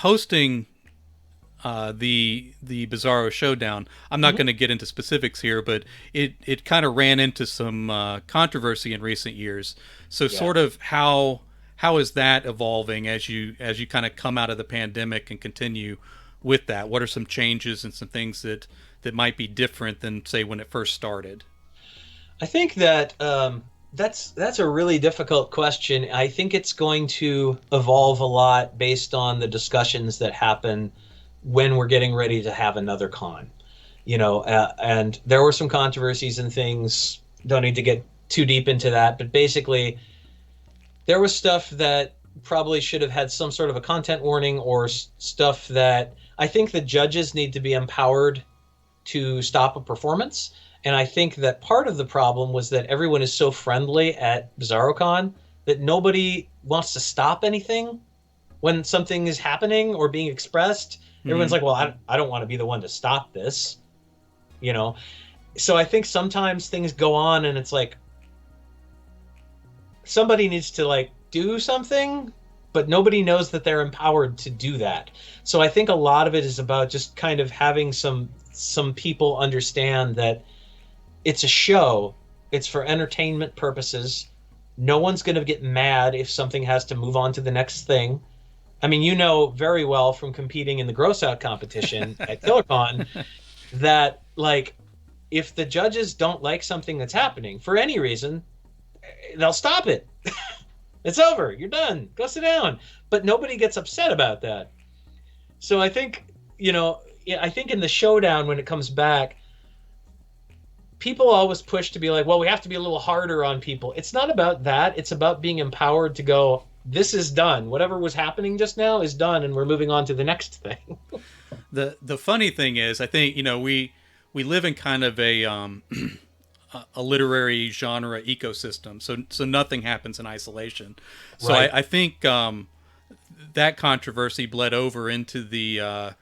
hosting the Bizarro Showdown. I'm not going to get into specifics here, but it kind of ran into some controversy in recent years. So Yeah. sort of how is that evolving as you kind of come out of the pandemic and continue with that? What are some changes and some things that might be different than say when it first started? I think that that's a really difficult question. I think it's going to evolve a lot based on the discussions that happen when we're getting ready to have another con. And there were some controversies and things. Don't need to get too deep into that, but basically, there was stuff that probably should have had some sort of a content warning or stuff that I think the judges need to be empowered to stop a performance. And I think that part of the problem was that everyone is so friendly at BizarroCon that nobody wants to stop anything when something is happening or being expressed. Everyone's Hmm. like, well, I don't want to be the one to stop this, you know? So I think sometimes things go on and it's like somebody needs to like do something, but nobody knows that they're empowered to do that. So I think a lot of it is about just kind of having some people understand that it's a show. It's for entertainment purposes. No one's going to get mad if something has to move on to the next thing. I mean, you know very well from competing in the gross out competition at KillerCon that like if the judges don't like something that's happening for any reason, they'll stop it. It's over. You're done. Go sit down. But nobody gets upset about that. So I think, I think in the showdown when it comes back, people always push to be like, well, we have to be a little harder on people. It's not about that. It's about being empowered to go, this is done. Whatever was happening just now is done, and we're moving on to the next thing. The funny thing is, I think we live in kind of a literary genre ecosystem, so nothing happens in isolation. So Right. I think that controversy bled over into the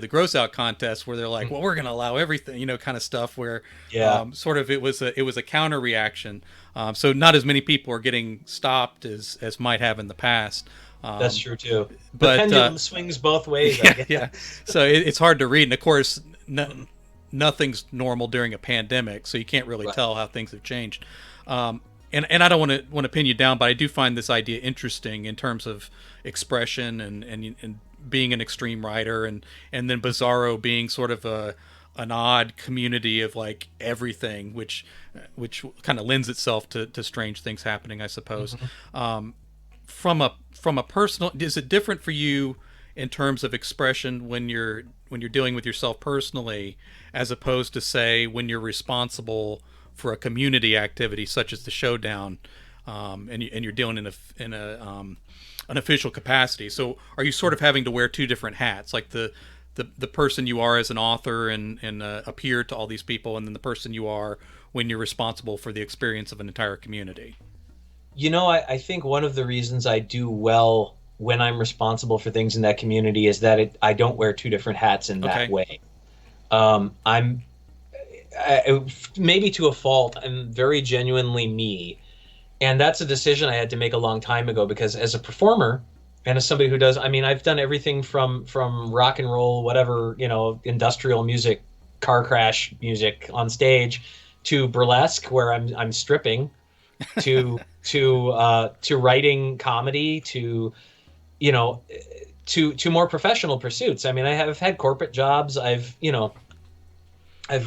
gross out contest where they're like, well, we're going to allow everything, kind of stuff where Yeah, sort of it was a counter reaction. So not as many people are getting stopped as might have in the past. that's Um, true too. The but pendulum swings both ways, I yeah, guess. yeah. So it's hard to read, and of course, nothing's normal during a pandemic, so you can't really Right. tell how things have changed. And I don't want to pin you down, but I do find this idea interesting in terms of expression and being an extreme writer, and then Bizarro being sort of an odd community of like everything, which kind of lends itself to strange things happening, I suppose. Mhm. From a personal, is it different for you in terms of expression when you're dealing with yourself personally, as opposed to say when you're responsible for a community activity such as the showdown, and you're dealing in an official capacity? So are you sort of having to wear two different hats, like the person you are as an author and appear to all these people, and then the person you are when you're responsible for the experience of an entire community? I think one of the reasons I do well when I'm responsible for things in that community is that I don't wear two different hats in that Okay. way. I'm maybe to a fault. I'm very genuinely me, and that's a decision I had to make a long time ago because as a performer and as somebody who does, I mean, I've done everything from rock and roll, whatever, industrial music, car crash music on stage, to burlesque where I'm stripping, to writing comedy, to you know to more professional pursuits. I mean, I have had corporate jobs. I've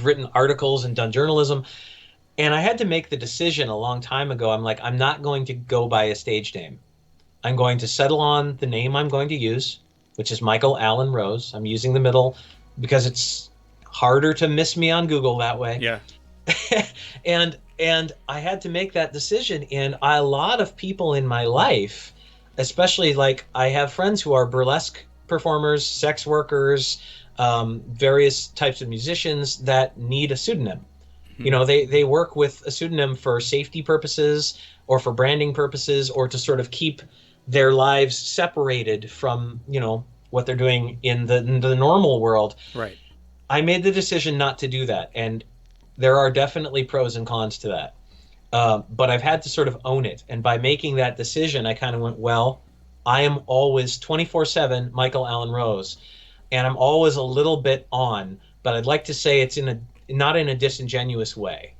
written articles and done journalism, and I had to make the decision a long time ago. I'm like, I'm not going to go by a stage name. I'm going to settle on the name I'm going to use, which is Michael Allen Rose. I'm using the middle because it's harder to miss me on Google that way. Yeah. And I had to make that decision. And a lot of people in my life, especially like I have friends who are burlesque performers, sex workers, various types of musicians that need a pseudonym. Hmm. They work with a pseudonym for safety purposes or for branding purposes or to sort of keep their lives separated from, what they're doing in the normal world. Right. I made the decision not to do that. And there are definitely pros and cons to that. But I've had to sort of own it. And by making that decision, I kind of went, well, I am always 24/7 Michael Allen Rose, and I'm always a little bit on, but I'd like to say it's in a not in a disingenuous way.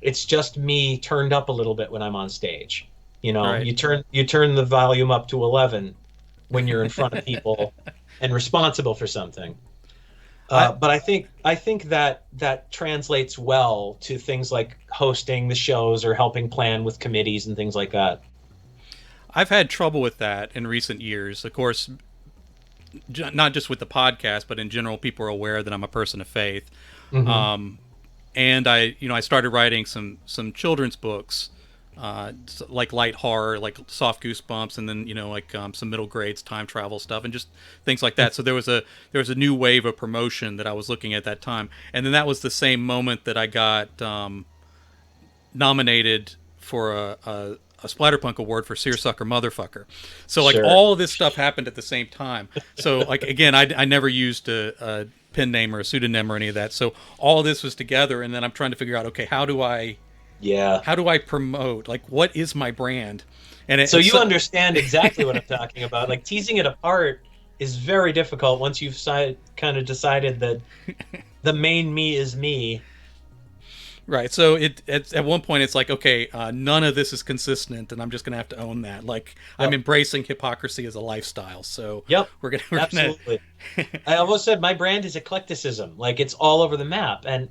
It's just me turned up a little bit when I'm on stage. You know, Right. you turn the volume up to 11 when you're in front of people and responsible for something. I But I think that that translates well to things like hosting the shows or helping plan with committees and things like that. I've had trouble with that in recent years. Of course, not just with the podcast, but in general, people are aware that I'm a person of faith. Hmm. Um, and I started writing some children's books, like light horror, like soft goosebumps, and then like some middle grades time travel stuff, and just things like that. So there was a new wave of promotion that I was looking at that time, and then that was the same moment that I got nominated for a Splatterpunk award for Seersucker Motherfucker. So like Sure. all of this stuff happened at the same time. So like again, I never used a pen name or a pseudonym or any of that. So all of this was together, and then I'm trying to figure out, okay, Yeah. how do I promote? Like, what is my brand? And So you understand exactly what I'm talking about. Like teasing it apart is very difficult once you've kind of decided that the main me is me. right. So it's at one point it's like, okay, none of this is consistent, and I'm just gonna have to own that. Like I'm Yep. embracing hypocrisy as a lifestyle. So Yep. we're gonna Absolutely. I almost said my brand is eclecticism. Like it's all over the map, and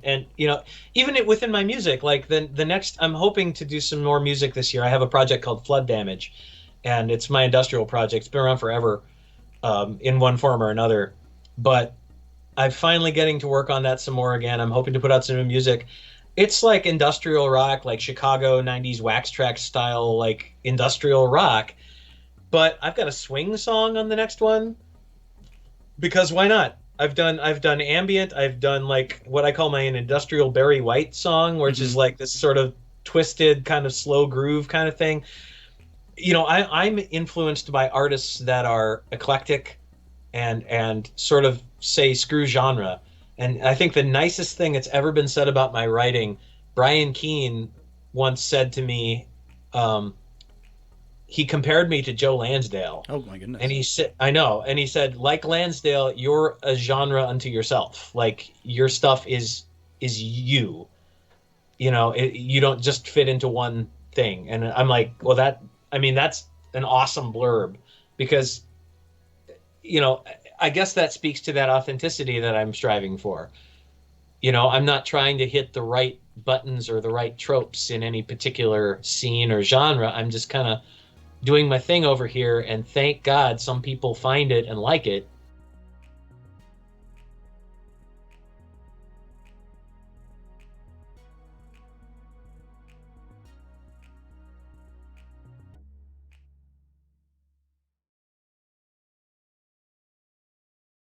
even within my music. Like the next, I'm hoping to do some more music this year. I have a project called Flood Damage, and it's my industrial project. It's been around forever, in one form or another. But I'm finally getting to work on that some more again. I'm hoping to put out some new music. It's like industrial rock, like Chicago '90s wax track style, like industrial rock. But I've got a swing song on the next one because why not? I've done ambient. I've done like what I call my an industrial Barry White song, which is Mhm. like this sort of twisted kind of slow groove kind of thing. I'm influenced by artists that are eclectic and sort of say screw genre. And I think the nicest thing that's ever been said about my writing, Brian Keene once said to me, um, he compared me to Joe Lansdale. Oh my And goodness. he said, I know. And he said, like Lansdale, you're a genre unto yourself. Like your stuff is you. You don't just fit into one thing. And I'm like, well, I mean, that's an awesome blurb because, you know, I guess that speaks to that authenticity that I'm striving for. I'm not trying to hit the right buttons or the right tropes in any particular scene or genre. I'm just kind of doing my thing over here, and thank God some people find it and like it.